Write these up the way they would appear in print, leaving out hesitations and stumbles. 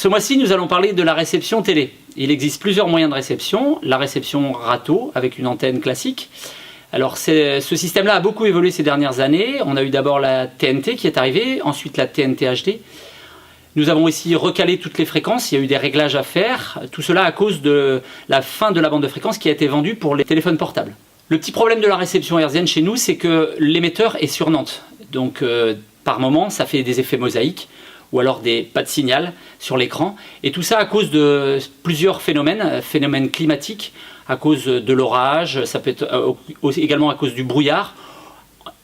Ce mois-ci, nous allons parler de la réception télé. Il existe plusieurs moyens de réception. La réception râteau avec une antenne classique. Alors ce système-là a beaucoup évolué ces dernières années. On a eu d'abord la TNT qui est arrivée, ensuite la TNT HD. Nous avons aussi recalé toutes les fréquences, il y a eu des réglages à faire. Tout cela à cause de la fin de la bande de fréquence qui a été vendue pour les téléphones portables. Le petit problème de la réception hertzienne chez nous, c'est que l'émetteur est sur Nantes. Donc par moment, ça fait des effets mosaïques ou alors pas de signal sur l'écran. Et tout ça à cause de plusieurs phénomènes climatiques, à cause de l'orage, ça peut être également à cause du brouillard,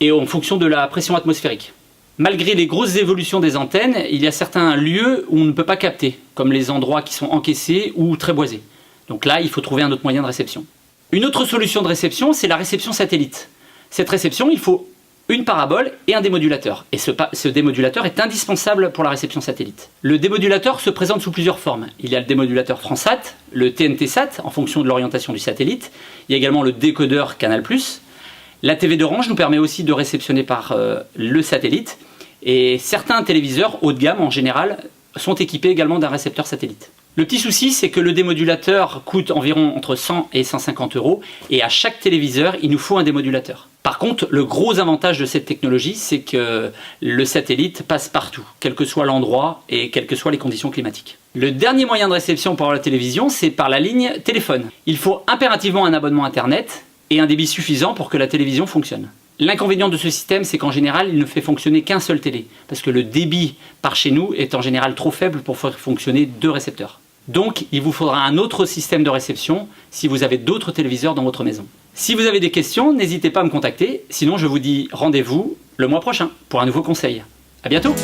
et en fonction de la pression atmosphérique. Malgré les grosses évolutions des antennes, il y a certains lieux où on ne peut pas capter, comme les endroits qui sont encaissés ou très boisés. Donc là, il faut trouver un autre moyen de réception. Une autre solution de réception, c'est la réception satellite. Cette réception, il faut une parabole et un démodulateur. Et ce démodulateur est indispensable pour la réception satellite. Le démodulateur se présente sous plusieurs formes. Il y a le démodulateur FranSat, le TNT-SAT en fonction de l'orientation du satellite. Il y a également le décodeur Canal+. La TV d'Orange nous permet aussi de réceptionner par le satellite. Et certains téléviseurs haut de gamme en général sont équipés également d'un récepteur satellite. Le petit souci, c'est que le démodulateur coûte environ entre 100 et 150 € et à chaque téléviseur, il nous faut un démodulateur. Par contre, le gros avantage de cette technologie, c'est que le satellite passe partout, quel que soit l'endroit et quelles que soient les conditions climatiques. Le dernier moyen de réception pour la télévision, c'est par la ligne téléphone. Il faut impérativement un abonnement Internet et un débit suffisant pour que la télévision fonctionne. L'inconvénient de ce système, c'est qu'en général, il ne fait fonctionner qu'un seul télé, parce que le débit par chez nous est en général trop faible pour faire fonctionner 2 récepteurs. Donc, il vous faudra un autre système de réception si vous avez d'autres téléviseurs dans votre maison. Si vous avez des questions, n'hésitez pas à me contacter, sinon je vous dis rendez-vous le mois prochain pour un nouveau conseil. À bientôt!